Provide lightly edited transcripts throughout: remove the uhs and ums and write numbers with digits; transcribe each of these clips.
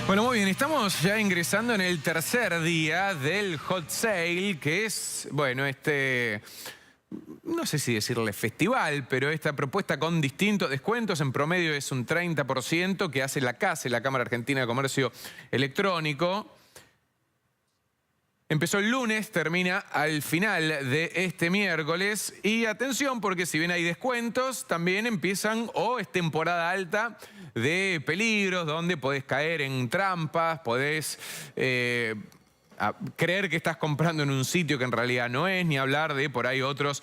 Bueno, muy bien, estamos ya ingresando en el tercer día del Hot Sale, que es, bueno, no sé si decirle festival, pero esta propuesta con distintos descuentos, en promedio es un 30% que hace la CASE, la Cámara Argentina de Comercio Electrónico. Empezó el lunes, termina al final de este miércoles. Y atención, porque si bien hay descuentos, también empiezan o es temporada alta de peligros, donde podés caer en trampas, podés creer que estás comprando en un sitio que en realidad no es, ni hablar de por ahí otros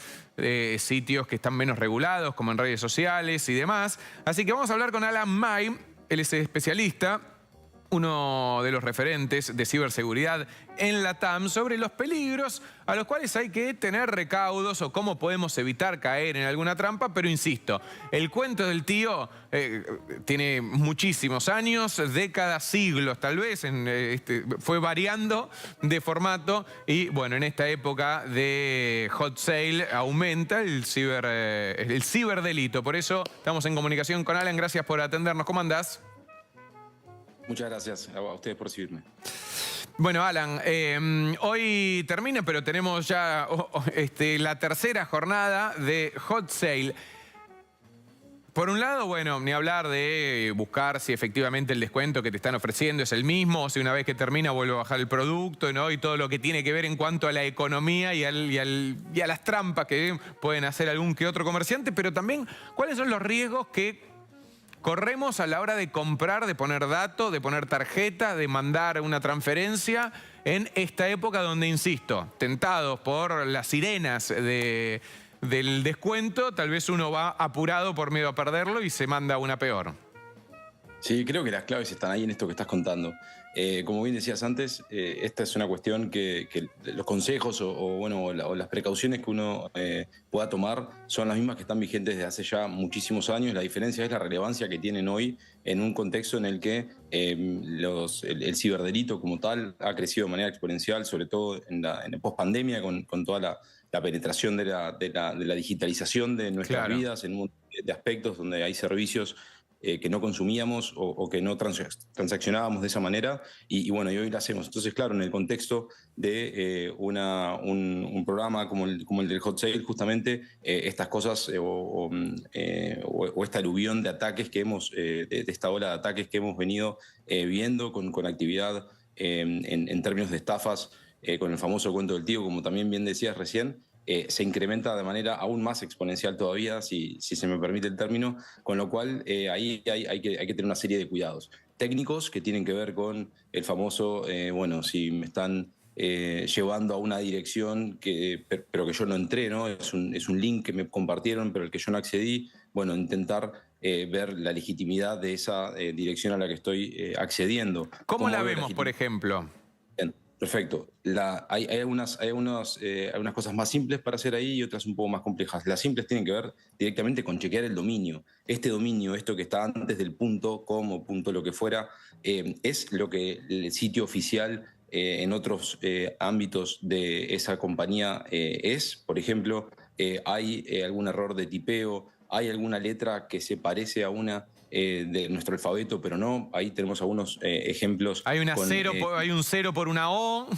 sitios que están menos regulados, como en redes sociales y demás. Así que vamos a hablar con Alan May, él es especialista, uno de los referentes de ciberseguridad en la TAM, sobre los peligros a los cuales hay que tener recaudos o cómo podemos evitar caer en alguna trampa. Pero insisto, el cuento del tío tiene muchísimos años, décadas, siglos tal vez, fue variando de formato y bueno, en esta época de hot sale aumenta el ciberdelito. Por eso estamos en comunicación con Alan. Gracias por atendernos. ¿Cómo andás? Muchas gracias a ustedes por recibirme. Bueno, Alan, hoy termina, pero tenemos ya la tercera jornada de Hot Sale. Por un lado, bueno, ni hablar de buscar si efectivamente el descuento que te están ofreciendo es el mismo, o si una vez que termina vuelve a bajar el producto, ¿no? Y todo lo que tiene que ver en cuanto a la economía y a las trampas que pueden hacer algún que otro comerciante, pero también cuáles son los riesgos que corremos a la hora de comprar, de poner datos, de poner tarjeta, de mandar una transferencia en esta época donde, insisto, tentados por las sirenas del descuento, tal vez uno va apurado por miedo a perderlo y se manda una peor. Sí, creo que las claves están ahí en esto que estás contando. Como bien decías antes, esta es una cuestión que los consejos o las precauciones que uno pueda tomar son las mismas que están vigentes desde hace ya muchísimos años. La diferencia es la relevancia que tienen hoy en un contexto en el que el ciberdelito como tal ha crecido de manera exponencial, sobre todo en la post-pandemia, con toda la penetración de la digitalización de nuestras vidas en un montón de aspectos donde hay servicios que no consumíamos o que no transaccionábamos de esa manera y bueno, y hoy lo hacemos. Entonces, claro, en el contexto de un programa como el del Hot Sale, justamente estas cosas o esta aluvión de ataques que hemos, de esta ola de ataques que hemos venido viendo con actividad en términos de estafas, con el famoso cuento del tío, como también bien decías recién, se incrementa de manera aún más exponencial todavía, si se me permite el término, con lo cual ahí hay que tener una serie de cuidados técnicos que tienen que ver con el famoso, bueno, si me están llevando a una dirección pero que yo no entré, ¿no? Es un link que me compartieron pero el que yo no accedí, bueno, intentar ver la legitimidad de esa dirección a la que estoy accediendo. ¿Cómo la vemos, por ejemplo? Bien, perfecto. Hay algunas cosas más simples para hacer ahí y otras un poco más complejas. Las simples tienen que ver directamente con chequear el dominio. Este dominio, esto que está antes del punto .com o punto lo que fuera, es lo que el sitio oficial en otros ámbitos de esa compañía es. Por ejemplo, hay algún error de tipeo, hay alguna letra que se parece a una de nuestro alfabeto, pero no. Ahí tenemos algunos ejemplos. Hay hay un cero por una O.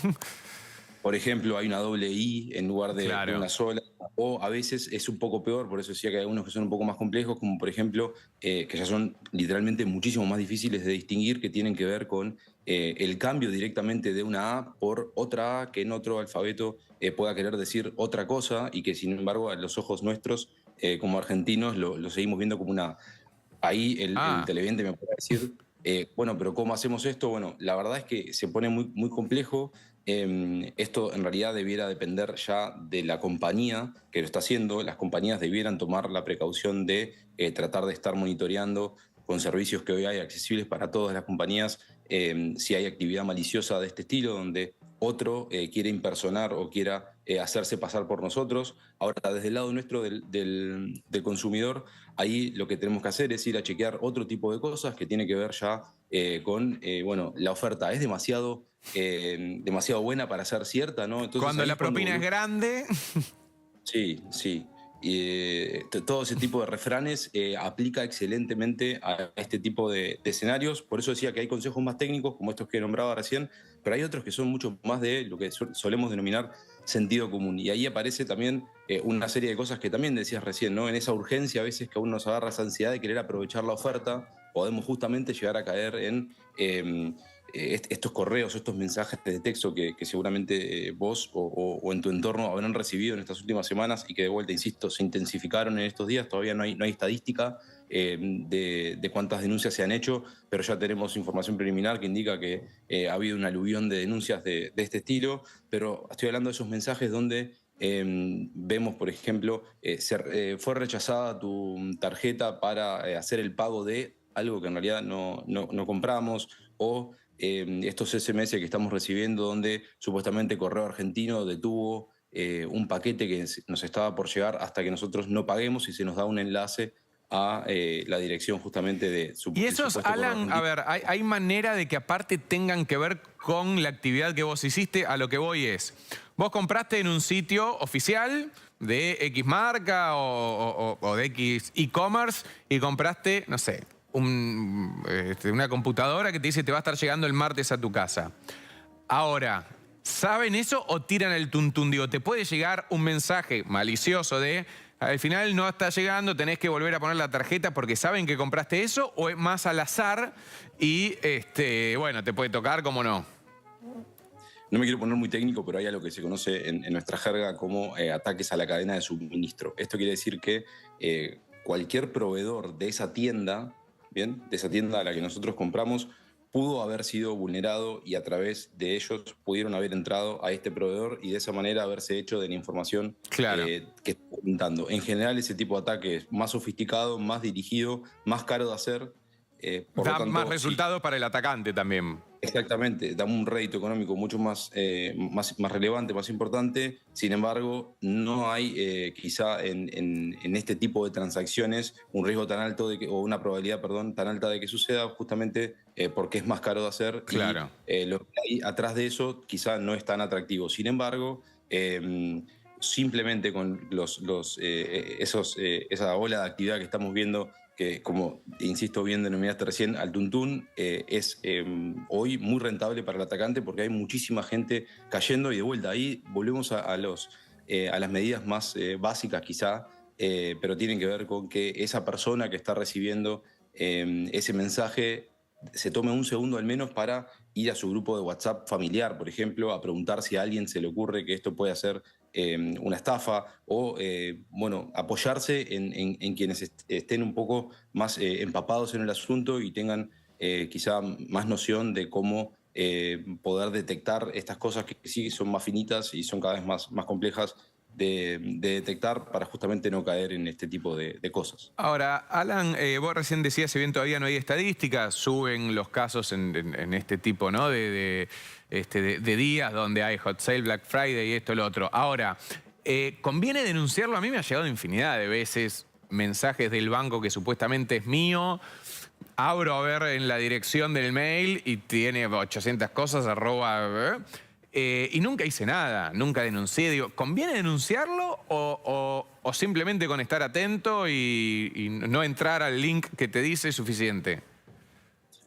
Por ejemplo, hay una doble I en lugar de Claro. una sola. O a veces es un poco peor, por eso decía que hay algunos que son un poco más complejos, como por ejemplo, que ya son literalmente muchísimo más difíciles de distinguir, que tienen que ver con el cambio directamente de una A por otra A que en otro alfabeto pueda querer decir otra cosa y que sin embargo a los ojos nuestros, como argentinos, lo seguimos viendo como una... Ahí el televidente me puede decir, bueno, pero ¿cómo hacemos esto? Bueno, la verdad es que se pone muy, muy complejo. Esto en realidad debiera depender ya de la compañía que lo está haciendo. Las compañías debieran tomar la precaución de tratar de estar monitoreando con servicios que hoy hay accesibles para todas las compañías, si hay actividad maliciosa de este estilo, donde otro quiere impersonar o quiera hacerse pasar por nosotros. Ahora, desde el lado nuestro del consumidor, ahí lo que tenemos que hacer es ir a chequear otro tipo de cosas que tiene que ver ya con, bueno, la oferta es demasiado buena para ser cierta, ¿no? Entonces, Cuando ahí la es cuando propina es grande. Sí, sí. todo ese tipo de refranes aplica excelentemente a este tipo de escenarios. Por eso decía que hay consejos más técnicos, como estos que nombraba recién, pero hay otros que son mucho más de lo que solemos denominar sentido común. Y ahí aparece también una serie de cosas que también decías recién, ¿no? En esa urgencia a veces que aún nos agarra esa ansiedad de querer aprovechar la oferta, podemos justamente llegar a caer en estos correos, estos mensajes de texto que seguramente vos o en tu entorno habrán recibido en estas últimas semanas y que de vuelta, insisto, se intensificaron en estos días. Todavía no hay estadística de cuántas denuncias se han hecho, pero ya tenemos información preliminar que indica que ha habido un aluvión de denuncias de este estilo. Pero estoy hablando de esos mensajes donde vemos, por ejemplo, fue rechazada tu tarjeta para hacer el pago de algo que en realidad no compramos, o estos SMS que estamos recibiendo donde supuestamente Correo Argentino detuvo un paquete que nos estaba por llegar hasta que nosotros no paguemos y se nos da un enlace a la dirección justamente Y del esos, supuesto Correo Alan, a Argentino. ver, hay manera de que aparte tengan que ver con la actividad que vos hiciste. A lo que voy es, vos compraste en un sitio oficial de X marca o de X e-commerce y compraste, no sé, una computadora que te dice te va a estar llegando el martes a tu casa. Ahora, ¿saben eso o tiran el tuntún? Digo, te puede llegar un mensaje malicioso de al final no está llegando, tenés que volver a poner la tarjeta porque saben que compraste eso, o es más al azar y bueno, te puede tocar como no. No me quiero poner muy técnico, pero hay algo que se conoce en nuestra jerga como ataques a la cadena de suministro. Esto quiere decir que cualquier proveedor de esa tienda, ¿bien? De esa tienda a la que nosotros compramos, pudo haber sido vulnerado y a través de ellos pudieron haber entrado a este proveedor y de esa manera haberse hecho de la información Claro. que está contando. En general, ese tipo de ataque es más sofisticado, más dirigido, más caro de hacer. Por lo Da más tanto, sí. resultados para el atacante también. Exactamente, da un rédito económico mucho más relevante, más importante. Sin embargo, no hay quizá en este tipo de transacciones un riesgo tan alto o una probabilidad, perdón, tan alta de que suceda, justamente porque es más caro de hacer y Claro. lo que hay atrás de eso quizá no es tan atractivo. Sin embargo, simplemente con esa ola de actividad que estamos viendo, que como, insisto, bien denominaste recién, al tuntún, es hoy muy rentable para el atacante porque hay muchísima gente cayendo y de vuelta ahí volvemos a las medidas más básicas quizá, pero tienen que ver con que esa persona que está recibiendo ese mensaje se tome un segundo al menos para ir a su grupo de WhatsApp familiar, por ejemplo, a preguntar si a alguien se le ocurre que esto puede ser una estafa o, bueno, apoyarse en quienes estén un poco más empapados en el asunto y tengan quizá más noción de cómo poder detectar estas cosas que sí son más finitas y son cada vez más complejas de detectar para justamente no caer en este tipo de cosas. Ahora, Alan, vos recién decías, si bien todavía no hay estadísticas, suben los casos en este tipo, ¿no? De días donde hay Hot Sale, Black Friday y esto y lo otro. Ahora, ¿conviene denunciarlo? A mí me ha llegado infinidad de veces mensajes del banco que supuestamente es mío. Abro a ver en la dirección del mail y tiene 800 cosas, y nunca hice nada, nunca denuncié. Digo, ¿conviene denunciarlo o simplemente con estar atento y no entrar al link que te dice es suficiente?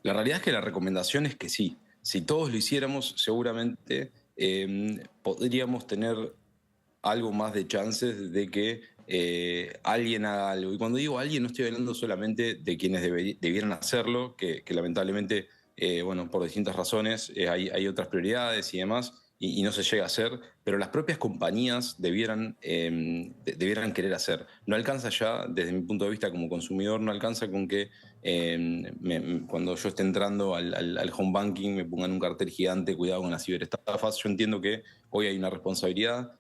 La realidad es que la recomendación es que sí. Si todos lo hiciéramos, seguramente podríamos tener algo más de chances de que alguien haga algo. Y cuando digo alguien, no estoy hablando solamente de quienes debieran hacerlo, que lamentablemente, bueno, por distintas razones hay otras prioridades y demás, y no se llega a hacer, pero las propias compañías debieran querer hacer. No alcanza ya, desde mi punto de vista como consumidor, no alcanza con que cuando yo esté entrando al home banking me pongan un cartel gigante, cuidado con las ciberestafas. Yo entiendo que hoy hay una responsabilidad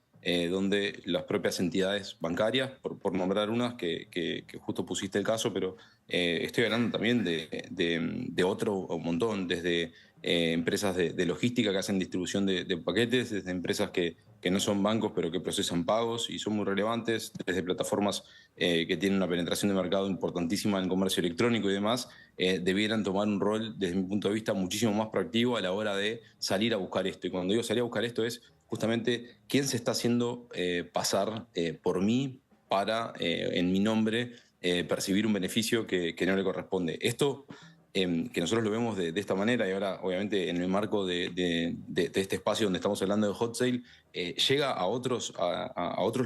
donde las propias entidades bancarias, por nombrar unas que justo pusiste el caso, pero estoy hablando también de otro un montón, desde empresas de logística que hacen distribución de paquetes, desde empresas que no son bancos pero que procesan pagos y son muy relevantes, desde plataformas que tienen una penetración de mercado importantísima en comercio electrónico y demás, debieran tomar un rol, desde mi punto de vista, muchísimo más proactivo a la hora de salir a buscar esto. Y cuando digo salir a buscar esto es justamente quién se está haciendo pasar por mí para, en mi nombre, percibir un beneficio que no le corresponde. Esto, que nosotros lo vemos de esta manera, y ahora obviamente en el marco de este espacio donde estamos hablando de Hot Sale, llega a otros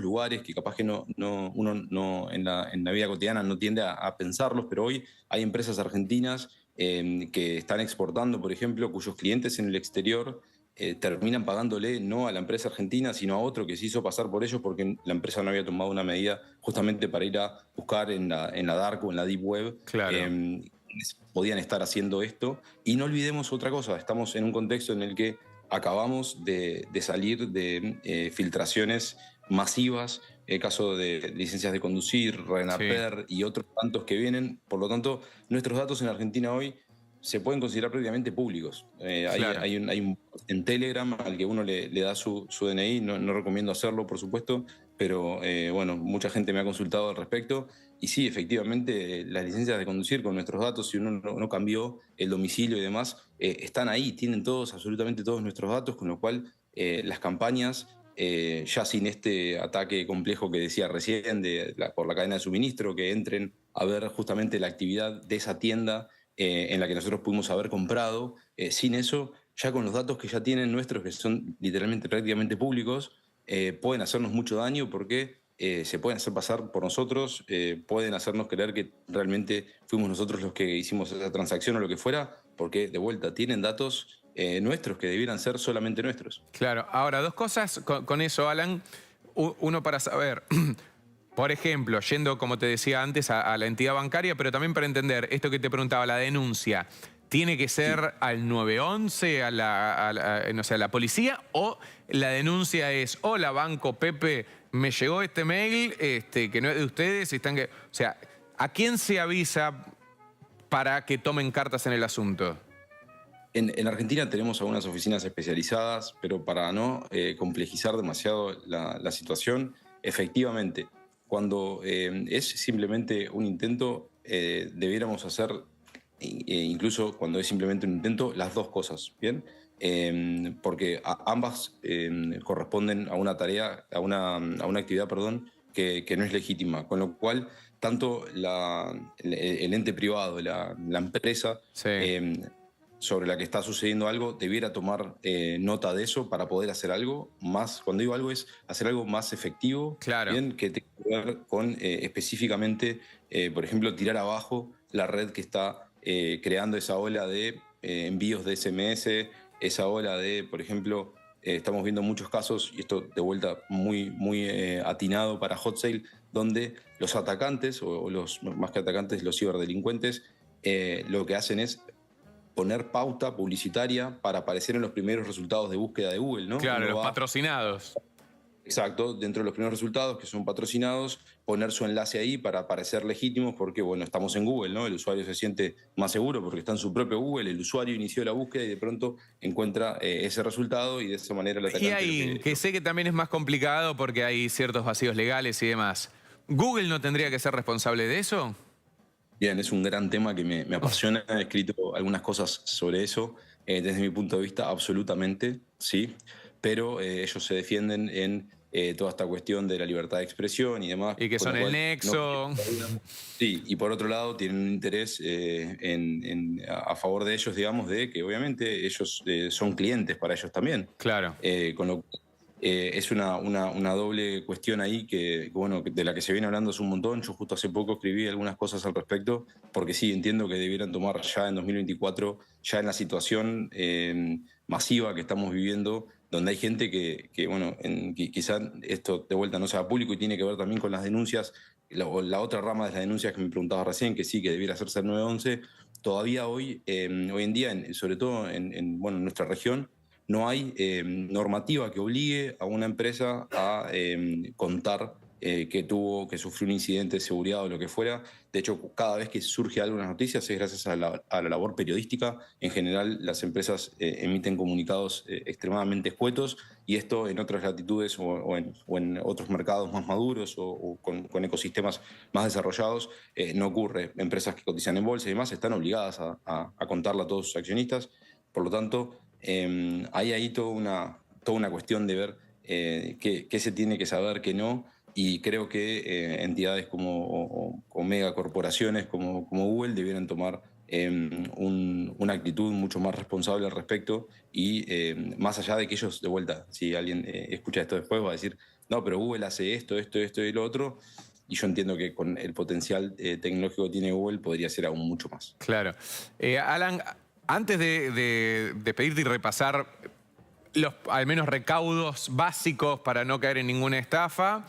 lugares que capaz que uno no, en la vida cotidiana no tiende a pensarlos, pero hoy hay empresas argentinas que están exportando, por ejemplo, cuyos clientes en el exterior terminan pagándole no a la empresa argentina, sino a otro que se hizo pasar por ellos porque la empresa no había tomado una medida justamente para ir a buscar en la dark o en la deep web. Claro. Podían estar haciendo esto. Y no olvidemos otra cosa, estamos en un contexto en el que acabamos de salir de filtraciones masivas, el caso de licencias de conducir, RENAPER y otros tantos que vienen. Por lo tanto, nuestros datos en Argentina hoy se pueden considerar prácticamente públicos. Claro. Hay un en Telegram al que uno le da su DNI, no recomiendo hacerlo, por supuesto, pero bueno, mucha gente me ha consultado al respecto. Y sí, efectivamente, las licencias de conducir con nuestros datos, si uno no cambió el domicilio y demás, están ahí, tienen todos, absolutamente todos nuestros datos, con lo cual las campañas, ya sin este ataque complejo que decía recién por la cadena de suministro, que entren a ver justamente la actividad de esa tienda en la que nosotros pudimos haber comprado. Sin eso, ya con los datos que ya tienen nuestros, que son literalmente prácticamente públicos, pueden hacernos mucho daño porque se pueden hacer pasar por nosotros, pueden hacernos creer que realmente fuimos nosotros los que hicimos esa transacción o lo que fuera, porque de vuelta tienen datos nuestros que debieran ser solamente nuestros. Claro. Ahora, dos cosas con eso, Alan. Uno para saber, por ejemplo, yendo, como te decía antes, a la entidad bancaria, pero también para entender esto que te preguntaba, la denuncia. ¿Tiene que ser Sí. al 911, no sé, a la policía? ¿O la denuncia es, hola, Banco Pepe, me llegó este mail que no es de ustedes? O sea, ¿a quién se avisa para que tomen cartas en el asunto? En Argentina tenemos algunas oficinas especializadas, pero para no complejizar demasiado la situación, efectivamente, cuando es simplemente un intento, debiéramos hacer, incluso cuando es simplemente un intento, las dos cosas, ¿bien? Porque ambas corresponden a una tarea, a una actividad, perdón, que no es legítima, con lo cual tanto el ente privado, la empresa, Sí, sobre la que está sucediendo algo, debiera tomar nota de eso para poder hacer algo más. Cuando digo algo, es hacer algo más efectivo, claro. bien, que tenga que ver con específicamente, por ejemplo, tirar abajo la red que está creando esa ola de envíos de SMS, esa ola de, por ejemplo, estamos viendo muchos casos, y esto de vuelta muy atinado para Hot Sale, donde los atacantes, o los más que atacantes, los ciberdelincuentes, lo que hacen es poner pauta publicitaria para aparecer en los primeros resultados de búsqueda de Google, ¿no? Claro, Uno los va, patrocinados. exacto, dentro de los primeros resultados que son patrocinados, poner su enlace ahí para parecer legítimos porque, bueno, estamos en Google, ¿no? El usuario se siente más seguro porque está en su propio Google, el usuario inició la búsqueda y de pronto encuentra ese resultado y de esa manera el Y atacante ahí, que sé que también es más complicado porque hay ciertos vacíos legales y demás. ¿Google no tendría que ser responsable de eso? Bien, es un gran tema que me apasiona. He escrito algunas cosas sobre eso. Desde mi punto de vista, absolutamente, sí. Pero ellos se defienden en toda esta cuestión de la libertad de expresión y demás, Y que con son lo el cual no. nexo. Sí, y por otro lado tienen un interés a favor de ellos, digamos, de que obviamente ellos son clientes para ellos también. Claro. Con lo es una doble cuestión ahí bueno, de la que se viene hablando hace un montón. Yo justo hace poco escribí algunas cosas al respecto, porque sí, entiendo que debieran tomar ya en 2024, ya en la situación masiva que estamos viviendo, donde hay gente bueno, quizá esto de vuelta no sea público y tiene que ver también con las denuncias, la otra rama de las denuncias que me preguntabas recién, que sí, que debiera hacerse el 911. Todavía hoy en día, sobre todo bueno, en nuestra región, no hay normativa que obligue a una empresa a contar que sufrió un incidente de seguridad o lo que fuera. De hecho, cada vez que surge algo en las noticias es gracias a la labor periodística. En general, las empresas emiten comunicados extremadamente escuetos, y esto en otras latitudes o en otros mercados más maduros o con ecosistemas más desarrollados no ocurre. Empresas que cotizan en bolsa y demás están obligadas a contarla a todos sus accionistas. Por lo tanto, hay ahí toda una cuestión de ver qué se tiene que saber, qué no. y creo que entidades o megacorporaciones como Google debieran tomar una actitud mucho más responsable al respecto y más allá de que ellos, de vuelta, si alguien escucha esto después va a decir, no, pero Google hace esto, esto, esto y lo otro, y yo entiendo que con el potencial tecnológico que tiene Google podría ser aún mucho más. Claro. Alan, antes de pedirte y repasar los al menos recaudos básicos para no caer en ninguna estafa,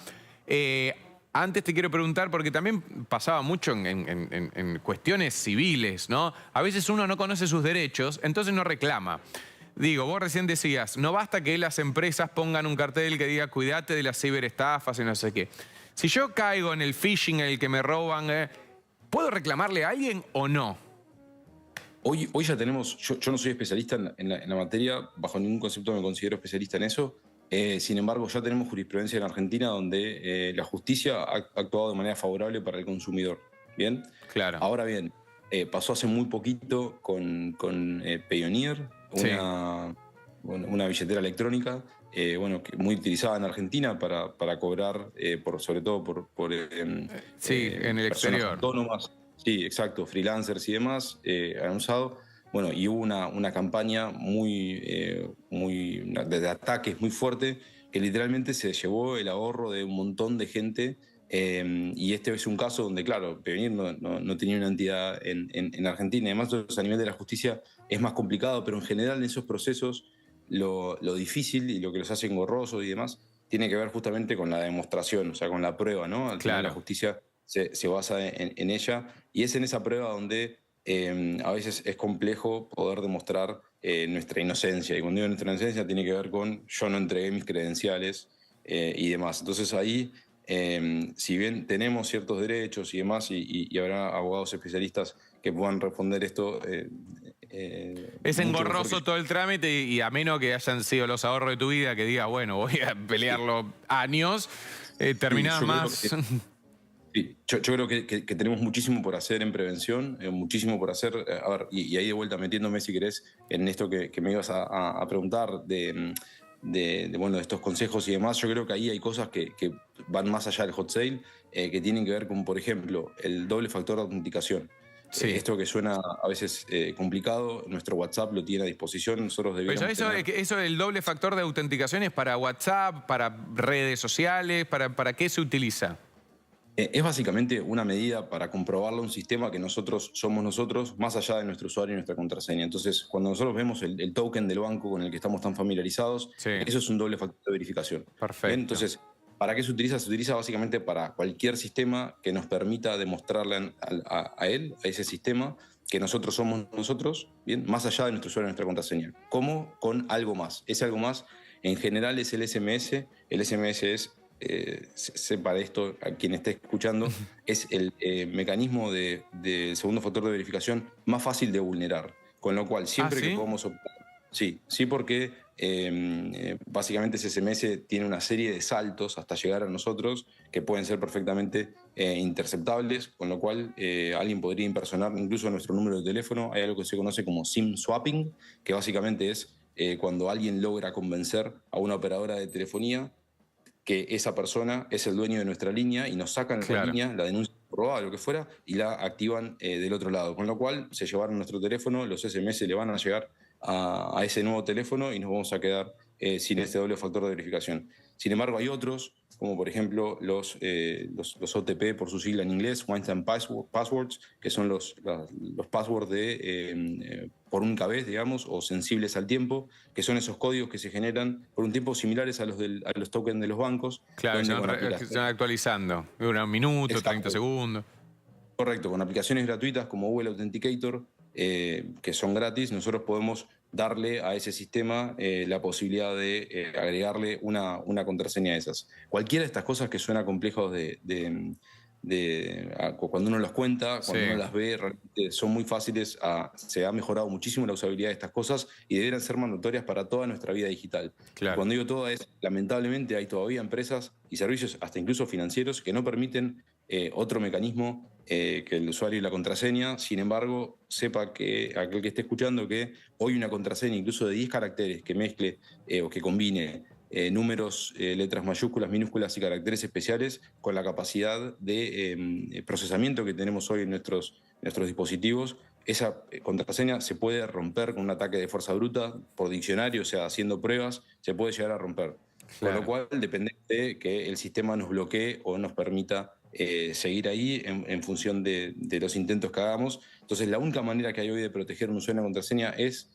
antes te quiero preguntar, porque también pasaba mucho en cuestiones civiles, ¿no? A veces uno no conoce sus derechos, entonces no reclama. Digo, vos recién decías, no basta que las empresas pongan un cartel que diga cuídate de las ciberestafas y no sé qué. Si yo caigo en el phishing, en el que me roban, ¿puedo reclamarle a alguien o no? Hoy ya tenemos, yo no soy especialista en la materia, bajo ningún concepto me considero especialista en eso. Sin embargo, ya tenemos jurisprudencia en Argentina donde la justicia ha actuado de manera favorable para el consumidor. ¿Bien? Claro. Ahora bien, pasó hace muy poquito con Payoneer, Sí. una billetera electrónica, muy utilizada en Argentina para cobrar, sobre todo Sí, en el personas exterior. autónomas. Sí, exacto, freelancers y demás han usado. Bueno, y hubo una campaña de ataques muy fuerte que literalmente se llevó el ahorro de un montón de gente. Y este es un caso donde, claro, Prevenir no tenía una entidad en Argentina. Además, entonces, a nivel de la justicia es más complicado, pero en general en esos procesos lo difícil y lo que los hace engorrosos y demás tiene que ver justamente con la demostración, o sea, con la prueba, ¿no? Al final la Claro. justicia se basa en ella y es en esa prueba donde a veces es complejo poder demostrar nuestra inocencia. Y cuando digo nuestra inocencia tiene que ver con yo no entregué mis credenciales y demás. Entonces ahí, si bien tenemos ciertos derechos y demás, y habrá abogados especialistas que puedan responder esto Es mucho mejor que engorroso yo. todo el trámite y a menos que hayan sido los ahorros de tu vida que digas, bueno, voy a pelearlo años, Sí, terminás yo creo más... sí, yo creo que tenemos muchísimo por hacer en prevención, muchísimo por hacer. A ver, y ahí de vuelta metiéndome, si querés, en esto que me ibas a preguntar de estos consejos y demás, yo creo que ahí hay cosas que van más allá del hot sale, que tienen que ver con, por ejemplo, el doble factor de autenticación. Sí. Esto que suena a veces complicado, nuestro WhatsApp lo tiene a disposición, nosotros Pero debiéramos tener... eso del doble factor de autenticación es para WhatsApp, para redes sociales, ¿para qué se utiliza? Es básicamente una medida para comprobarle a un sistema que nosotros somos nosotros, más allá de nuestro usuario y nuestra contraseña. Entonces, cuando nosotros vemos el token del banco con el que estamos tan familiarizados, Sí, eso es un doble factor de verificación. Bien, perfecto. entonces, ¿para qué se utiliza? Se utiliza básicamente para cualquier sistema que nos permita demostrarle a él, a ese sistema, que nosotros somos nosotros, bien, más allá de nuestro usuario y nuestra contraseña. ¿Cómo? Con algo más. Ese algo más, en general, es el SMS. El SMS es sepa de esto a quien esté escuchando, es el mecanismo de segundo factor de verificación más fácil de vulnerar. Con lo cual, ¿Ah, siempre que sí? podamos optar. Sí, porque básicamente ese SMS tiene una serie de saltos hasta llegar a nosotros que pueden ser perfectamente interceptables, con lo cual alguien podría impersonar incluso nuestro número de teléfono. Hay algo que se conoce como SIM swapping, que básicamente es cuando alguien logra convencer a una operadora de telefonía que esa persona es el dueño de nuestra línea y nos sacan la Claro. línea, la denuncia por robada, lo que fuera, y la activan del otro lado. Con lo cual se llevaron nuestro teléfono, los SMS le van a llegar a ese nuevo teléfono y nos vamos a quedar sin este doble factor de verificación. Sin embargo, hay otros, como por ejemplo los OTP por su sigla en inglés, One Time Passwords, que son los passwords por única vez, digamos, o sensibles al tiempo, que son esos códigos que se generan por un tiempo similares a los tokens de los bancos, Claro, donde con se van actualizando. Dura un minuto, 30 exacto, segundos. correcto, con aplicaciones gratuitas como Google Authenticator, que son gratis, nosotros podemos darle a ese sistema la posibilidad de agregarle una contraseña de esas. Cualquiera de estas cosas que suena complejos cuando uno las cuenta, Sí, cuando uno las ve, realmente son muy fáciles, se ha mejorado muchísimo la usabilidad de estas cosas y deberían ser mandatorias para toda nuestra vida digital. Y claro. cuando digo toda es, lamentablemente hay todavía empresas y servicios, hasta incluso financieros, que no permiten otro mecanismo que el usuario y la contraseña. Sin embargo, sepa que aquel que esté escuchando que hoy una contraseña incluso de 10 caracteres que mezcle o que combine números, letras mayúsculas, minúsculas y caracteres especiales con la capacidad de procesamiento que tenemos hoy en nuestros dispositivos. Esa contraseña se puede romper con un ataque de fuerza bruta por diccionario, o sea, haciendo pruebas, se puede llegar a romper. Con lo cual depende de que el sistema nos bloquee o nos permita seguir ahí en función de los intentos que hagamos. Entonces, la única manera que hay hoy de proteger un usuario y una contraseña es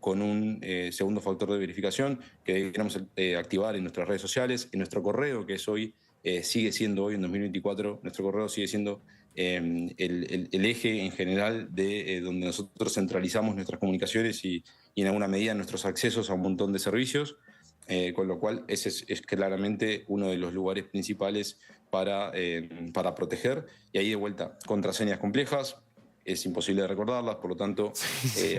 con un segundo factor de verificación que deberíamos activar en nuestras redes sociales, en nuestro correo, que es hoy, sigue siendo hoy en 2024, nuestro correo sigue siendo el eje en general de donde nosotros centralizamos nuestras comunicaciones y en alguna medida nuestros accesos a un montón de servicios. Con lo cual ese es claramente uno de los lugares principales para proteger. Y ahí de vuelta, contraseñas complejas, es imposible de recordarlas, por lo tanto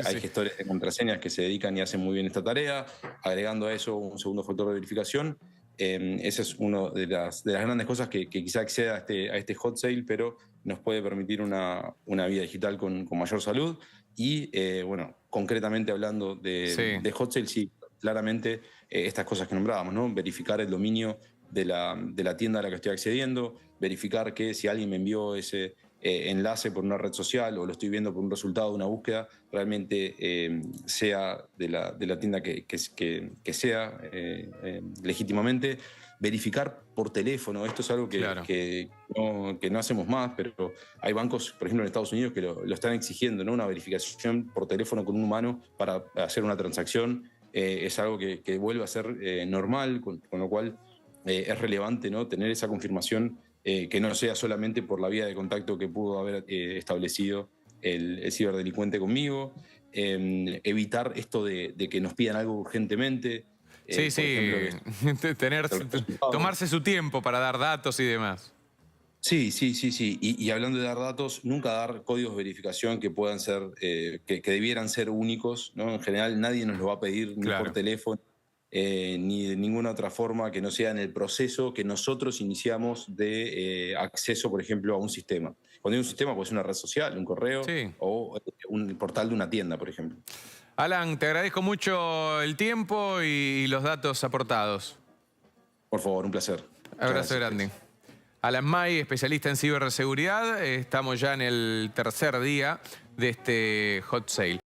hay gestores de contraseñas que se dedican y hacen muy bien esta tarea. Agregando a eso un segundo factor de verificación, esa es una de las grandes cosas que quizá acceda a este hot sale, pero nos puede permitir una vida digital con mayor salud. Y bueno, concretamente hablando de hot sale, sí, claramente estas cosas que nombrábamos, ¿no? Verificar el dominio de la tienda a la que estoy accediendo, verificar que si alguien me envió ese enlace por una red social o lo estoy viendo por un resultado de una búsqueda, realmente sea de la tienda que sea legítimamente. Verificar por teléfono, esto es algo que no hacemos más, pero hay bancos, por ejemplo en Estados Unidos, que lo están exigiendo, ¿no? Una verificación por teléfono con un humano para hacer una transacción. Es algo que vuelve a ser normal, con lo cual es relevante, ¿no? Tener esa confirmación que no sea solamente por la vía de contacto que pudo haber establecido el ciberdelincuente conmigo. Evitar esto de que nos pidan algo urgentemente. Sí, tomarse su tiempo para dar datos y demás. Sí. Y hablando de dar datos, nunca dar códigos de verificación que puedan ser, que debieran ser únicos, ¿no? En general nadie nos lo va a pedir ni por teléfono, ni de ninguna otra forma que no sea en el proceso que nosotros iniciamos de acceso, por ejemplo, a un sistema. Cuando hay un sistema, pues una red social, un correo o un portal de una tienda, por ejemplo. Alan, te agradezco mucho el tiempo y los datos aportados. Por favor, un placer. Abrazo grande. Alan May, especialista en ciberseguridad. Estamos ya en el tercer día de este hot sale.